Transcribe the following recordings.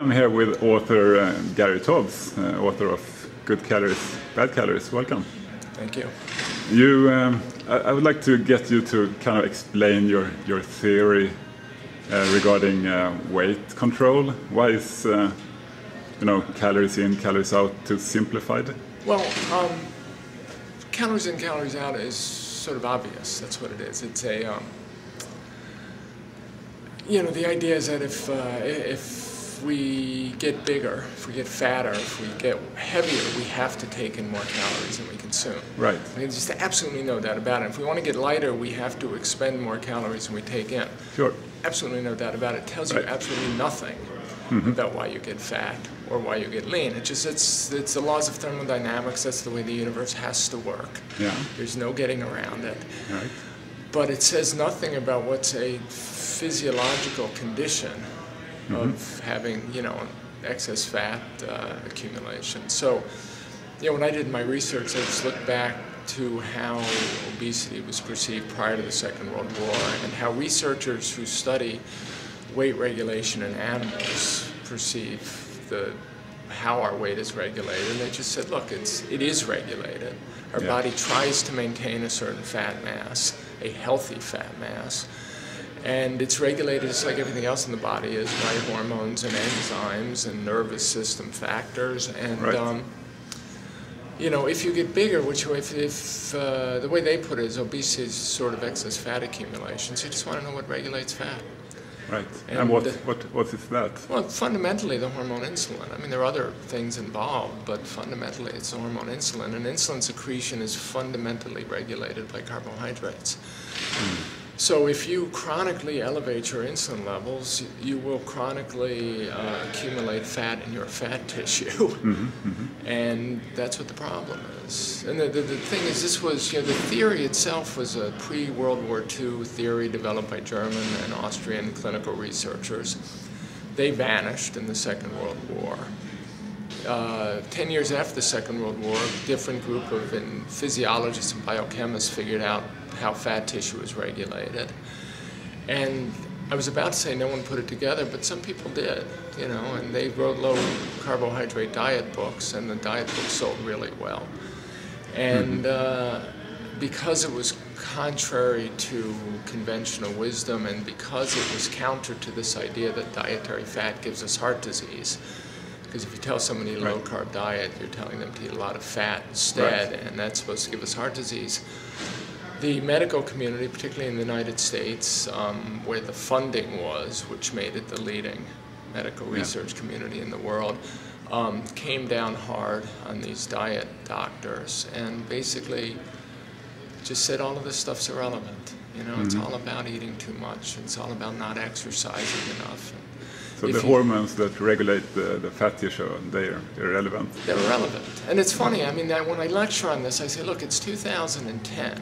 I'm here with author Gary Taubes, author of Good Calories, Bad Calories. Welcome. Thank you. I would like to get you to kind of explain your theory regarding weight control. Why is calories in, calories out too simplified? Well, calories in, calories out is sort of obvious. That's what it is. It's a the idea is that if we get bigger, if we get fatter, if we get heavier, we have to take in more calories than we consume. Right. There's just absolutely no doubt about it. If we want to get lighter, we have to expend more calories than we take in. Sure. Absolutely no doubt about it. It tells you absolutely nothing about why you get fat or why you get lean. It's the laws of thermodynamics. That's the way the universe has to work. Yeah. There's no getting around it. Right. But it says nothing about what's a physiological condition of having, excess fat accumulation. So, when I did my research, I just looked back to how obesity was perceived prior to the Second World War and how researchers who study weight regulation in animals perceive how our weight is regulated. And they just said, look, it is regulated. Our body tries to maintain a certain fat mass, a healthy fat mass. And it's regulated just like everything else in the body is by hormones and enzymes and nervous system factors. And if you get bigger, the way they put it is obesity is sort of excess fat accumulation. So you just want to know what regulates fat. Right. And what is that? Well, fundamentally, the hormone insulin. I mean, there are other things involved, but fundamentally, it's the hormone insulin. And insulin secretion is fundamentally regulated by carbohydrates. So if you chronically elevate your insulin levels, you will chronically accumulate fat in your fat tissue. And that's what the problem is. And the thing is, this was, the theory itself was a pre-World War II theory developed by German and Austrian clinical researchers. They vanished in the Second World War. 10 years after the Second World War, a different group of physiologists and biochemists figured out how fat tissue is regulated. And I was about to say no one put it together, but some people did, and they wrote low carbohydrate diet books, and the diet books sold really well. And because it was contrary to conventional wisdom, and because it was counter to this idea that dietary fat gives us heart disease, because if you tell somebody low-carb diet, you're telling them to eat a lot of fat instead, and that's supposed to give us heart disease. The medical community, particularly in the United States, where the funding was, which made it the leading medical research community in the world, came down hard on these diet doctors and basically just said all of this stuff's irrelevant. It's all about eating too much. It's all about not exercising enough. So the hormones that regulate the fat tissue, they're irrelevant? They're irrelevant. And it's funny, when I lecture on this, I say, look, it's 2010.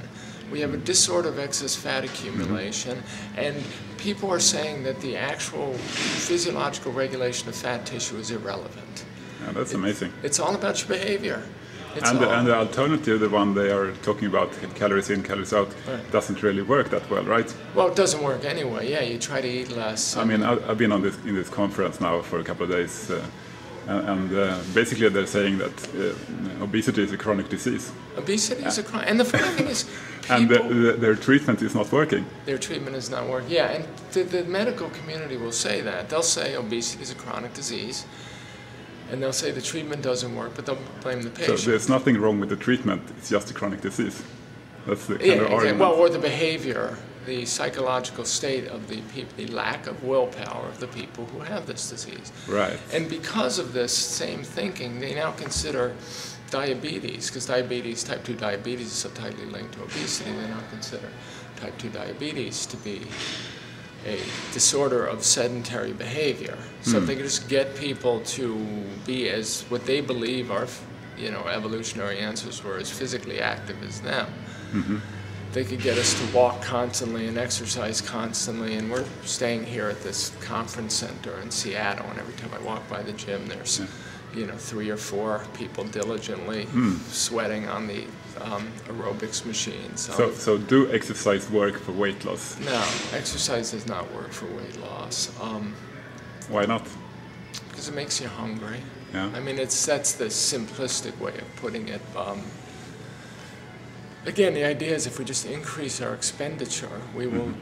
We have a disorder of excess fat accumulation, and people are saying that the actual physiological regulation of fat tissue is irrelevant. Yeah, that's amazing. It's all about your behavior. And the alternative, the one they are talking about, calories in, calories out, doesn't really work that well, right? Well, it doesn't work anyway. Yeah, you try to eat less. I've been in this conference now for a couple of days, and basically they're saying that obesity is a chronic disease. Obesity is a chronic, and the funny thing is, and their treatment is not working. Their treatment is not working. Yeah, and the medical community will say that. They'll say obesity is a chronic disease. And they'll say the treatment doesn't work, but they'll blame the patient. So there's nothing wrong with the treatment, it's just a chronic disease. That's the kind of argument. Well, or the behavior, the psychological state of the people, the lack of willpower of the people who have this disease. Right. And because of this same thinking, they now consider diabetes, because type 2 diabetes is so tightly linked to obesity, they now consider type 2 diabetes to be a disorder of sedentary behavior. So if they could just get people to be as what they believe our evolutionary ancestors were, as physically active as them, they could get us to walk constantly and exercise constantly. And we're staying here at this conference center in Seattle, and every time I walk by the gym, there's 3 or 4 people diligently sweating on the aerobics machines. So do exercise work for weight loss? No, exercise does not work for weight loss. Why not? because it makes you hungry. Yeah. I mean, that's the simplistic way of putting it. Again, the idea is if we just increase our expenditure, we will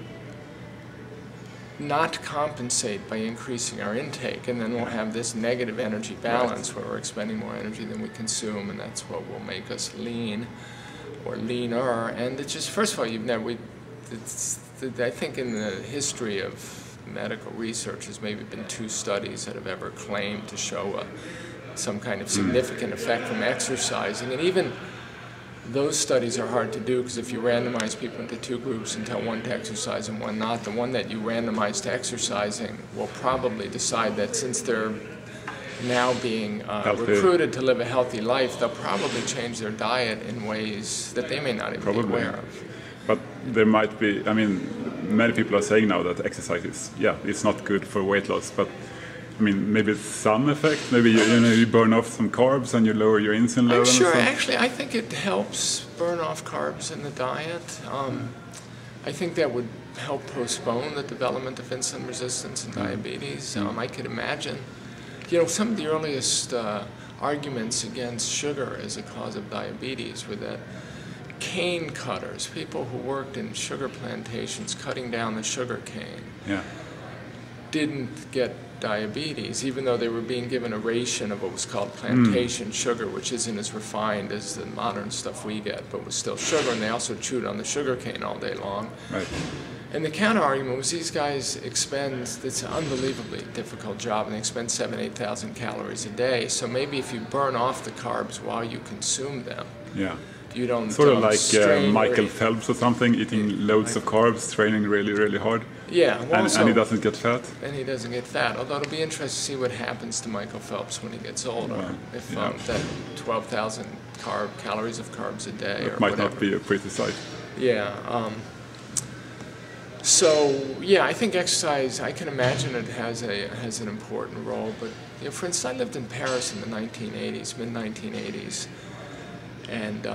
not compensate by increasing our intake, and then we'll have this negative energy balance where we're expending more energy than we consume, and that's what will make us lean or leaner. And it's just, first of all, I think in the history of medical research, there's maybe been 2 studies that have ever claimed to show some kind of significant effect from exercising, and even those studies are hard to do because if you randomize people into 2 groups and tell one to exercise and one not, the one that you randomize to exercising will probably decide that since they're now being recruited to live a healthy life, they'll probably change their diet in ways that they may not even be aware of. But there might be, I mean, many people are saying now that exercise is, it's not good for weight loss, but I mean, maybe some effect. Maybe you burn off some carbs and you lower your insulin level. I'm sure. Actually, I think it helps burn off carbs in the diet. I think that would help postpone the development of insulin resistance and diabetes. I could imagine. Some of the earliest arguments against sugar as a cause of diabetes were that cane cutters, people who worked in sugar plantations cutting down the sugar cane, didn't get diabetes, even though they were being given a ration of what was called plantation sugar, which isn't as refined as the modern stuff we get, but was still sugar, and they also chewed on the sugar cane all day long. Right. And the counter-argument was these guys expend, it's an unbelievably difficult job, and they expend 7,000 to 8,000 calories a day, so maybe if you burn off the carbs while you consume them, you don't sort of like Michael Phelps or something, eating loads of carbs, training really, really hard. Yeah, well, and he doesn't get fat. And he doesn't get fat. Although it'll be interesting to see what happens to Michael Phelps when he gets older. If that 12,000 calories of carbs a day or might whatever. Not be a pretty sight. Yeah. I think exercise, I can imagine it has an important role. But for instance, I lived in Paris in the 1980s, mid-1980s. And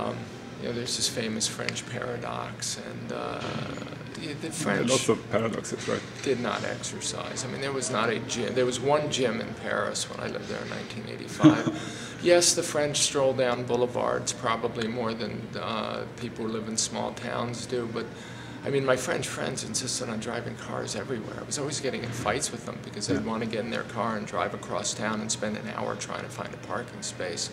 there's this famous French paradox, and the French lots of paradoxes, right? Did not exercise. I mean, there was not a gym. There was one gym in Paris when I lived there in 1985. Yes, the French stroll down boulevards probably more than people who live in small towns do, but I mean, my French friends insisted on driving cars everywhere. I was always getting in fights with them because they'd want to get in their car and drive across town and spend an hour trying to find a parking space.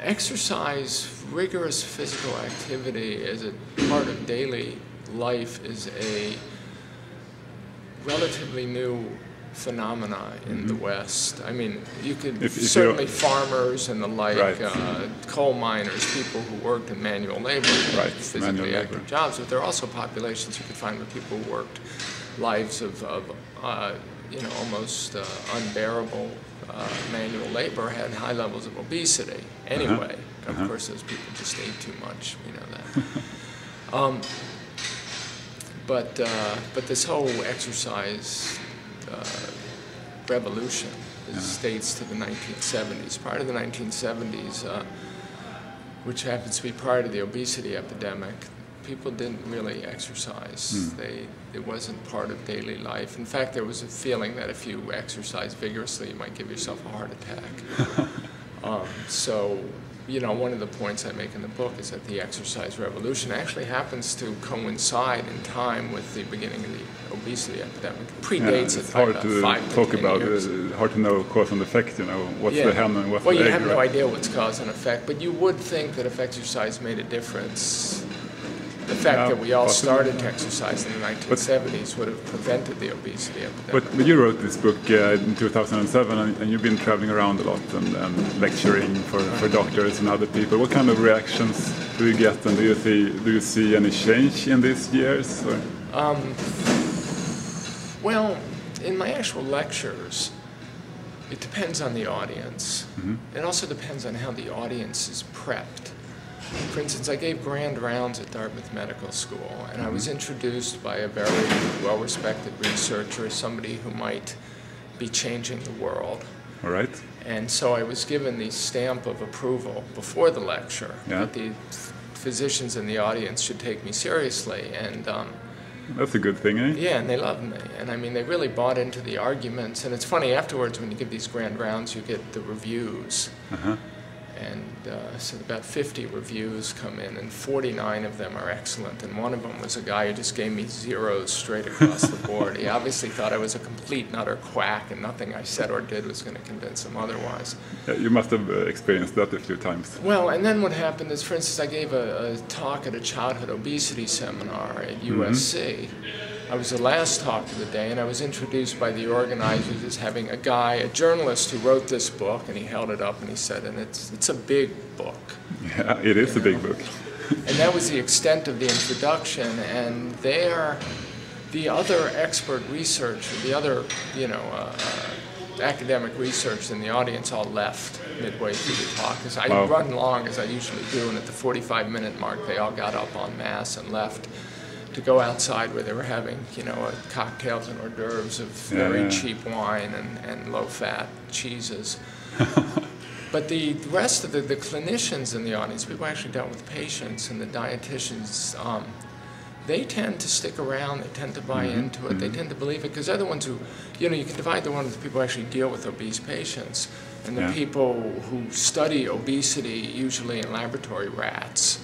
Exercise, rigorous physical activity as a part of daily life is a relatively new phenomena in the West. I mean, you could certainly farmers and the like, coal miners, people who worked in manual labor, physically active jobs, but there are also populations you could find with people who worked lives of almost unbearable manual labor, had high levels of obesity. Anyway, of course, those people just ate too much. We know that. But this whole exercise revolution dates to the 1970s. Prior to the 1970s, which happens to be prior to the obesity epidemic, people didn't really exercise. It wasn't part of daily life. In fact, there was a feeling that if you exercise vigorously, you might give yourself a heart attack. One of the points I make in the book is that the exercise revolution actually happens to coincide in time with the beginning of the obesity epidemic. It predates it by about 5 to 10 years. It's hard to know cause and effect, what's the hen and what's the egg. Well, you have no idea what's cause and effect, but you would think that if exercise made a difference, the fact that we all started to exercise in the 1970s would have prevented the obesity epidemic. But you wrote this book in 2007, and you've been traveling around a lot and lecturing for doctors and other people. What kind of reactions do you get, and do you see any change in these years? Well, in my actual lectures, it depends on the audience. It also depends on how the audience is prepped. For instance, I gave grand rounds at Dartmouth Medical School, and I was introduced by a very well-respected researcher, somebody who might be changing the world. All right. And so I was given the stamp of approval before the lecture that the physicians in the audience should take me seriously. And That's a good thing, eh? Yeah, and they loved me. And I mean, they really bought into the arguments. And it's funny, afterwards, when you give these grand rounds, you get the reviews. And so about 50 reviews come in, and 49 of them are excellent. And one of them was a guy who just gave me zeros straight across the board. He obviously thought I was a complete and utter quack, and nothing I said or did was going to convince him otherwise. Yeah, you must have experienced that a few times. Well, and then what happened is, for instance, I gave a talk at a childhood obesity seminar at USC. I was the last talk of the day, and I was introduced by the organizers as having a journalist who wrote this book, and he held it up and he said, and it's a big book. Yeah, it is a big book. And that was the extent of the introduction, and there, the other expert research, the other, academic research in the audience all left midway through the talk. Because I run long, as I usually do, and at the 45-minute mark, they all got up en masse and left to go outside where they were having, cocktails and hors d'oeuvres of very cheap wine and low-fat cheeses. But the rest of the clinicians in the audience, people who actually dealt with patients, and the dietitians, they tend to stick around, they tend to buy into it, they tend to believe it, because they're the ones who, you can divide the one of the people who actually deal with obese patients, and the people who study obesity, usually in laboratory rats.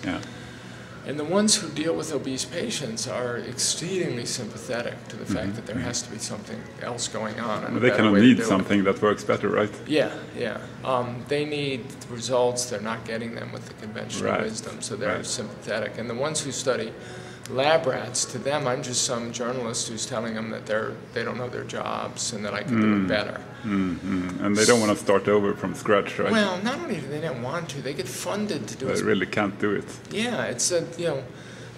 And the ones who deal with obese patients are exceedingly sympathetic to the fact that there has to be something else going on. And they kind of need something that works better, right? Yeah. They need results. They're not getting them with the conventional wisdom, so they're sympathetic. And the ones who study lab rats, to them, I'm just some journalist who's telling them that they don't know their jobs and that I can do it better. And they don't want to start over from scratch, right? Well, not only do they not want to, they get funded to do it. They really can't do it. Yeah, it's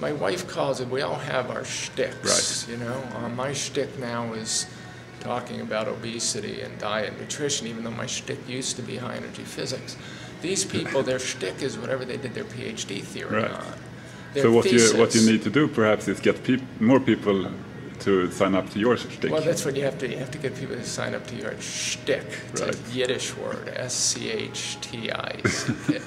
my wife calls it, we all have our shticks, My shtick now is talking about obesity and diet and nutrition, even though my shtick used to be high energy physics. These people, their shtick is whatever they did their PhD theory on. So what you need to do perhaps is get more people to sign up to your shtick. Well, that's what you have to get people to sign up to your shtick. It's a Yiddish word, S-C-H-T-I-C-K.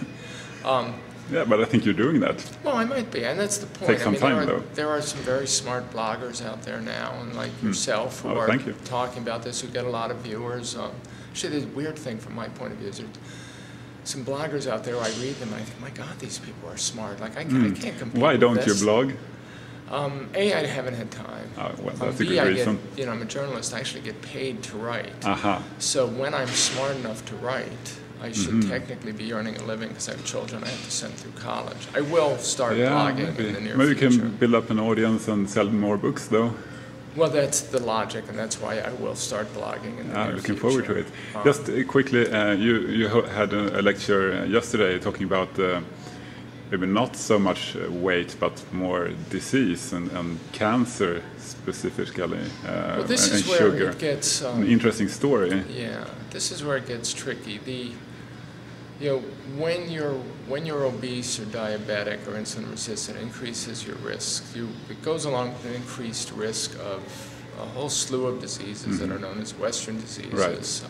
Yeah, but I think you're doing that. Well, I might be, and that's the point. Takes some time, though. There are some very smart bloggers out there now, and like yourself, who are talking about this, who get a lot of viewers. Actually, the weird thing from my point of view is some bloggers out there, I read them, and I think, my God, these people are smart. Like, I can't compete. Why don't you blog? A, I haven't had time. Well, that's a B, good reason. I'm a journalist. I actually get paid to write. So when I'm smart enough to write, I should technically be earning a living because I have children I have to send through college. I will start blogging in the near future. Maybe you can build up an audience and sell more books, though. Well, that's the logic, and that's why I will start blogging in the near looking future. forward to it. Just quickly, you had a lecture yesterday talking about maybe not so much weight, but more disease and cancer specifically, well, this and is where sugar. It gets an interesting story. Yeah, this is where it gets tricky. When you're obese or diabetic or insulin resistant, it increases your risk. It goes along with an increased risk of a whole slew of diseases that are known as Western diseases.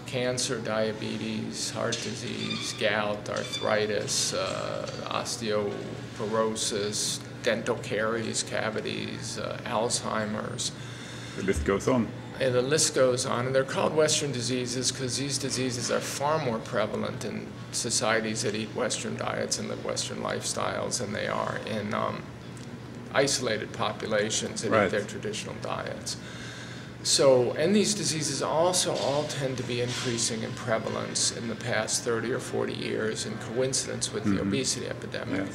Cancer, diabetes, heart disease, gout, arthritis, osteoporosis, dental caries, cavities, Alzheimer's. The list goes on. And the list goes on, and they're called Western diseases because these diseases are far more prevalent in societies that eat Western diets and live Western lifestyles than they are in isolated populations that eat their traditional diets. So, and these diseases also all tend to be increasing in prevalence in the past 30 or 40 years in coincidence with the obesity epidemic.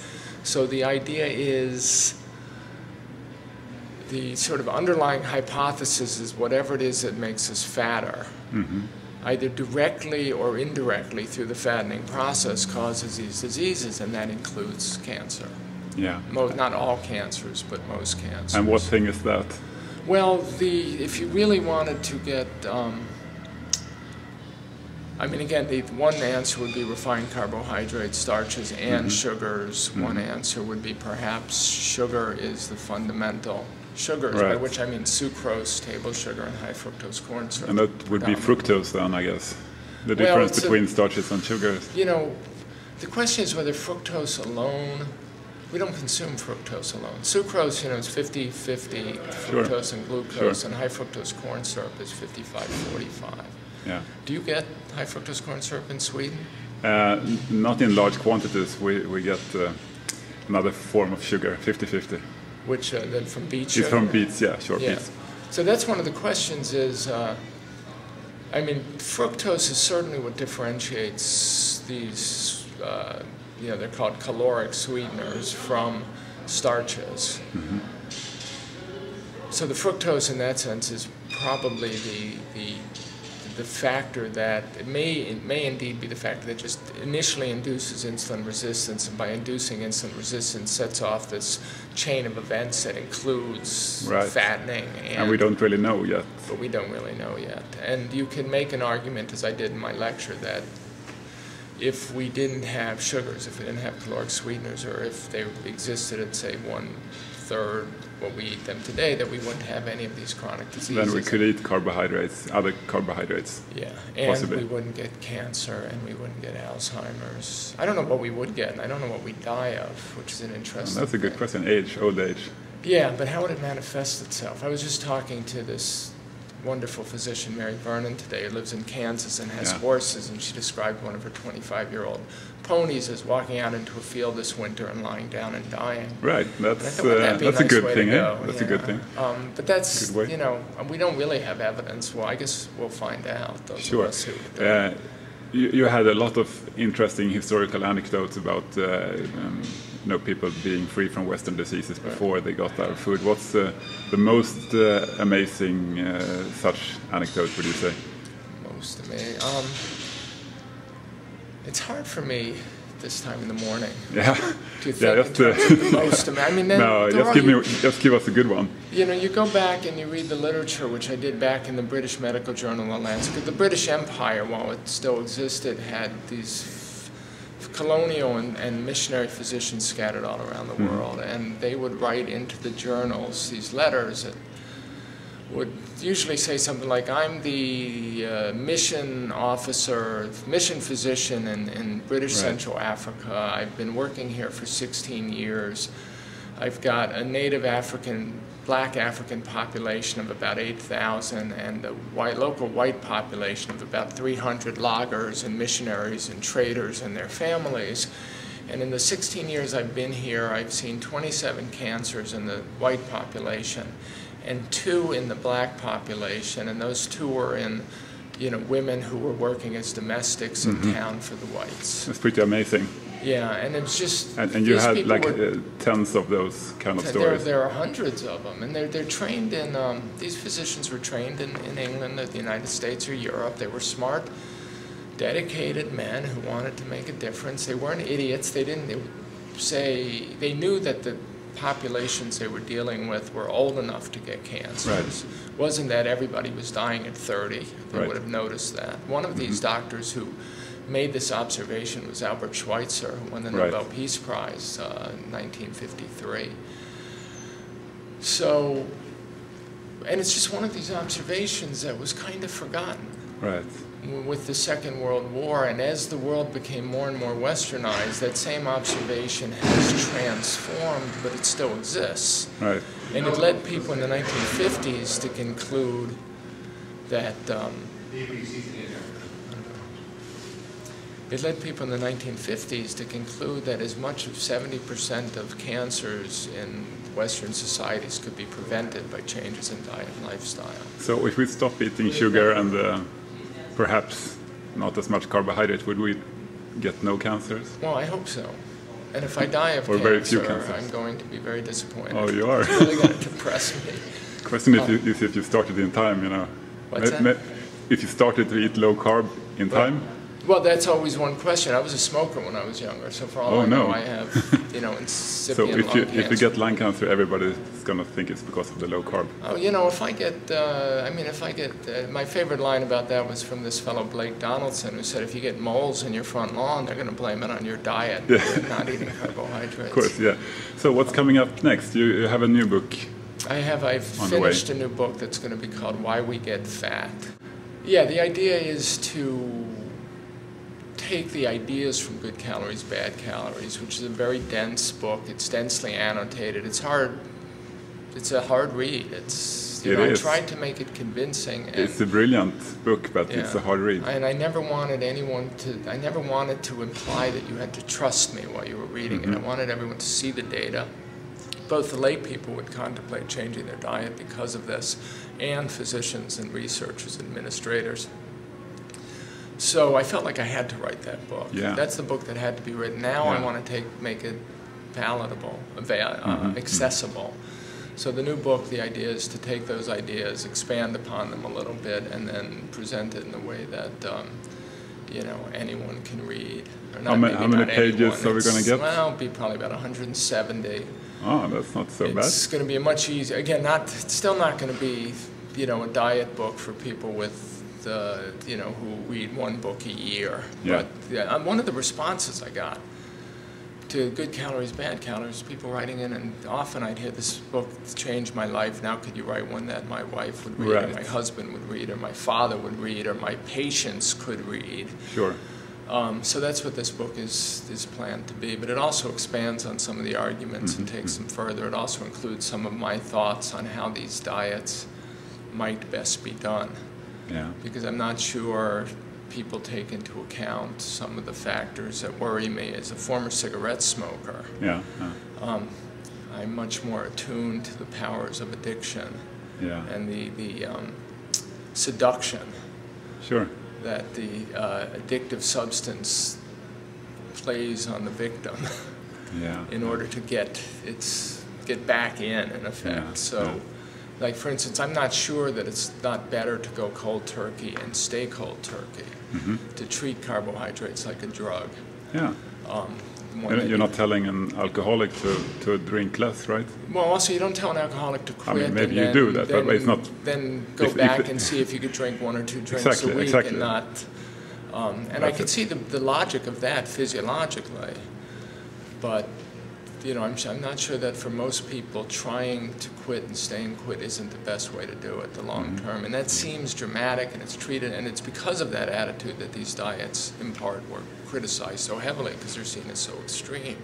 So the idea is, the sort of underlying hypothesis is whatever it is that makes us fatter, either directly or indirectly through the fattening process, causes these diseases, and that includes cancer. Yeah. Not all cancers, but most cancers. And what thing is that? Well, if you really wanted to get, again, the one answer would be refined carbohydrates, starches, and sugars. One answer would be perhaps sugar is the fundamental. Sugars, by which I mean sucrose, table sugar, and high fructose corn syrup. And that would be fructose then, I guess. The difference between starches and sugars. The question is whether fructose alone We don't consume fructose alone. Sucrose, you know, is 50-50 fructose and glucose, and high fructose corn syrup is 55-45. Yeah. Do you get high fructose corn syrup in Sweden? Not in large quantities. We get another form of sugar, 50-50. Which then from beet sugar? It's from beets, yeah, sure, yeah. beets. So that's one of the questions is, I mean, fructose is certainly what differentiates these, you know, they're called caloric sweeteners from starches. Mm-hmm. So the fructose in that sense is probably the factor that, it may indeed be the factor that just initially induces insulin resistance, and by inducing insulin resistance sets off this chain of events that includes fattening. And we don't really know yet. But we don't really know yet. And you can make an argument, as I did in my lecture, that if we didn't have sugars, if we didn't have caloric sweeteners, or if they existed at, say, 1/3 what we eat them today, that we wouldn't have any of these chronic diseases. Then we could eat carbohydrates, other carbohydrates. Yeah, and possibly. We wouldn't get cancer, and we wouldn't get Alzheimer's. I don't know what we would get, and I don't know what we'd die of, which is an interesting That's a good question. Old age. Yeah, but how would it manifest itself? I was just talking to this wonderful physician, Mary Vernon, today, who lives in Kansas and has horses, and she described one of her 25-year-old ponies as walking out into a field this winter and lying down and dying. Right, that's a good thing, eh? That's a good thing. But that's, you know, we don't really have evidence. Well, I guess we'll find out. Those of us who you had a lot of interesting historical anecdotes about you know, people being free from Western diseases before they got our food. What's the most amazing such anecdote, would you say? Most amazing? It's hard for me this time in the morning. Yeah. To think the most amazing. I mean, then no, just give us a good one. You know, you go back and you read the literature, which I did back in the British Medical Journal, The Lancet. The British Empire, while it still existed, had these colonial and missionary physicians scattered all around the world, and they would write into the journals these letters that would usually say something like, I'm the mission officer, mission physician in British Central Africa. I've been working here for 16 years. I've got a native black African population of about 8,000 and a local white population of about 300 loggers and missionaries and traders and their families. And in the 16 years I've been here, I've seen 27 cancers in the white population and 2 in the black population, and those 2 were in, you know, women who were working as domestics in town for the whites. That's pretty amazing. Yeah, and it's just... And you had like tons of those kind of stories. There are hundreds of them, and they're trained in... these physicians were trained in England, or the United States, or Europe. They were smart, dedicated men who wanted to make a difference. They weren't idiots. They knew that the populations they were dealing with were old enough to get cancers. It wasn't that everybody was dying at 30. They would have noticed that. One of these doctors who made this observation was Albert Schweitzer, who won the Nobel Peace Prize in 1953. So, and it's just one of these observations that was kind of forgotten. With the Second World War, and as the world became more and more westernized, that same observation has transformed, but it still exists. And it led people in the 1950s to conclude that as much of 70% of cancers in Western societies could be prevented by changes in diet and lifestyle. So if we stop eating sugar and perhaps not as much carbohydrate, would we get no cancers? Well, I hope so. And if I die of cancer, I'm going to be very disappointed. Oh, you are? It's really going to depress me. The question is if you started in time, you know. What's that? If you started to eat low carb in time? Well, that's always one question. I was a smoker when I was younger, so for all I know, I have, you know, incipient lung cancer. So if you get lung cancer, everybody's going to think it's because of the low carb. Oh, you know, if I get, my favorite line about that was from this fellow Blake Donaldson, who said if you get moles in your front lawn, they're going to blame it on your diet, not eating carbohydrates. Of course, yeah. So what's coming up next? You have a new book. I've finished a new book that's going to be called Why We Get Fat. Yeah, the idea is to take the ideas from Good Calories, Bad Calories, which is a very dense book. It's densely annotated. It's hard. It's a hard read. I tried to make it convincing. It's a brilliant book, but it's a hard read. And I never wanted to imply that you had to trust me while you were reading it. I wanted everyone to see the data. Both the lay people would contemplate changing their diet because of this, and physicians and researchers, administrators. So I felt like I had to write that book. Yeah. That's the book that had to be written. Now I want to make it palatable, accessible. So the new book, the idea is to take those ideas, expand upon them a little bit, and then present it in a way that anyone can read. Or not, how many pages are we going to get? Well, it'll be probably about 170. Oh, that's not so bad. It's going to be a much easier. Again, it's still not going to be, a diet book for people with, who read one book a year. Yeah. But one of the responses I got to Good Calories, Bad Calories, people writing in, and often I'd hear, this book changed my life. Now could you write one that my wife would read, or my husband would read, or my father would read, or my patients could read? Sure. So that's what this book is planned to be. But it also expands on some of the arguments and takes them further. It also includes some of my thoughts on how these diets might best be done. Yeah. Because I'm not sure people take into account some of the factors that worry me. As a former cigarette smoker, I'm much more attuned to the powers of addiction and the seduction that the addictive substance plays on the victim in order to get back in effect. Like, for instance, I'm not sure that it's not better to go cold turkey and stay cold turkey, to treat carbohydrates like a drug. Yeah. You're not telling an alcoholic to drink less, right? Well, also, you don't tell an alcoholic to quit. I mean, maybe you do that, but it's not... Then go back and see if you could drink 1 or 2 drinks a week and not... and I could see the logic of that physiologically, but... I'm not sure that for most people trying to quit and staying quit isn't the best way to do it the long term. And that seems dramatic, and it's treated, and it's because of that attitude that these diets, in part, were criticized so heavily, because they're seen as so extreme.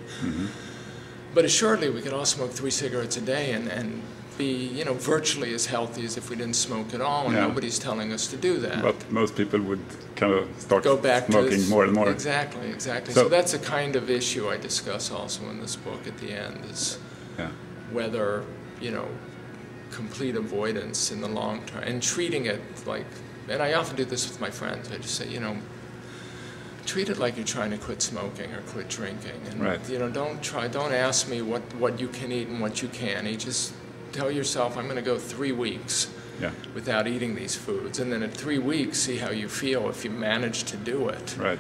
But assuredly, we could all smoke 3 cigarettes a day and be, virtually as healthy as if we didn't smoke at all, and nobody's telling us to do that. But most people would kind of start smoking more and more. Exactly. So that's a kind of issue I discuss also in this book at the end, is whether, complete avoidance in the long term, and treating it like, and I often do this with my friends, I just say, treat it like you're trying to quit smoking or quit drinking, and don't ask me what you can eat and what you can't eat. Just tell yourself, I'm going to go 3 weeks without eating these foods, and then at 3 weeks, see how you feel if you manage to do it. Right.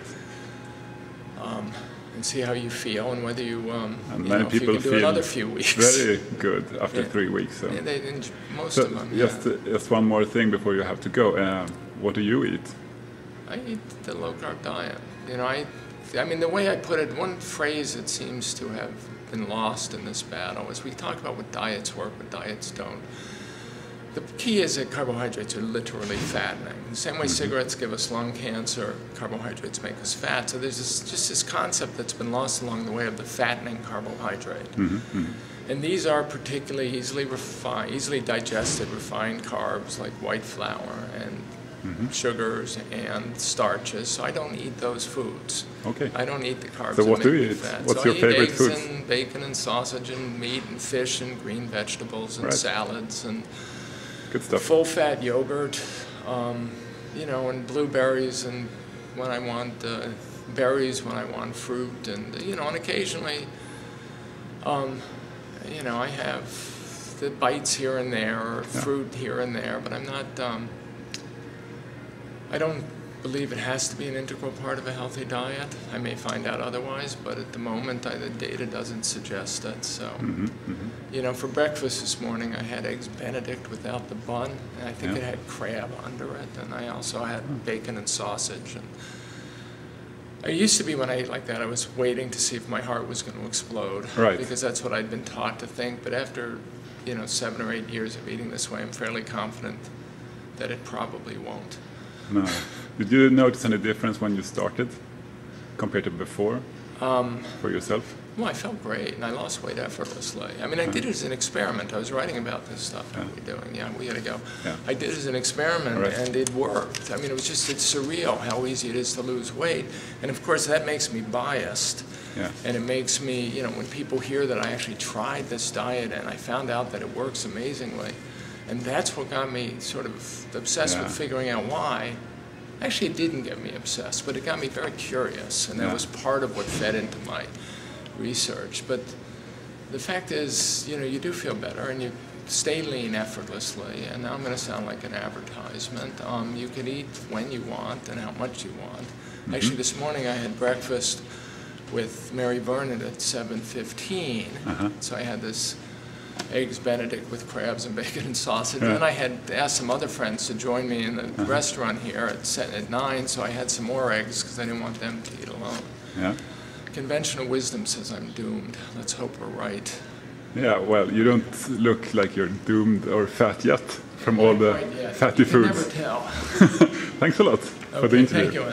And see how you feel, and whether you, and many people if you can do another few weeks. Very good after 3 weeks. So. Most of them. Just one more thing before you have to go. What do you eat? I eat the low-carb diet. I mean, the way I put it, one phrase that seems to have been lost in this battle is we talk about what diets work, what diets don't. The key is that carbohydrates are literally fattening. The same way cigarettes give us lung cancer, carbohydrates make us fat. So there's just this concept that's been lost along the way of the fattening carbohydrate. And these are particularly easily digested refined carbs like white flour and sugars and starches. So I don't eat those foods. Okay. I don't eat the carbs. So what do you eat? Fat. What's so your favorite food? I eat eggs and bacon and sausage and meat and fish and green vegetables and salads and good stuff. Full-fat yogurt, and blueberries, and when I want berries, when I want fruit, and and occasionally, I have the bites here and there, or fruit here and there, but I'm not. I don't believe it has to be an integral part of a healthy diet. I may find out otherwise, but at the moment, the data doesn't suggest it. So, for breakfast this morning, I had eggs Benedict without the bun, and I think it had crab under it, and I also had bacon and sausage. And I used to be, when I ate like that, I was waiting to see if my heart was going to explode, because that's what I'd been taught to think. But after, 7 or 8 years of eating this way, I'm fairly confident that it probably won't. No. Did you notice any difference when you started? compared to before for yourself? Well, I felt great, and I lost weight effortlessly. I mean, I did it as an experiment. I was writing about this stuff. What are we doing? Yeah, we got to go. Yeah. I did it as an experiment, and it worked. I mean, it's surreal how easy it is to lose weight. And of course, that makes me biased. Yeah. And it makes me, when people hear that I actually tried this diet and I found out that it works amazingly, and that's what got me sort of obsessed with figuring out why. Actually, it didn't get me obsessed, but it got me very curious, and that was part of what fed into my research. But the fact is, you do feel better, and you stay lean effortlessly. And now I'm going to sound like an advertisement. You can eat when you want and how much you want. Actually, this morning I had breakfast with Mary Vernon at 7:15. So I had this eggs Benedict with crabs and bacon and sausage. And then I had asked some other friends to join me in the restaurant here at 9, so I had some more eggs because I didn't want them to eat alone. Yeah. Conventional wisdom says I'm doomed. Let's hope we're right. Yeah, well, you don't look like you're doomed or fat yet from all the fatty foods. You can never tell. Thanks a lot for the interview. Thank you, Ann.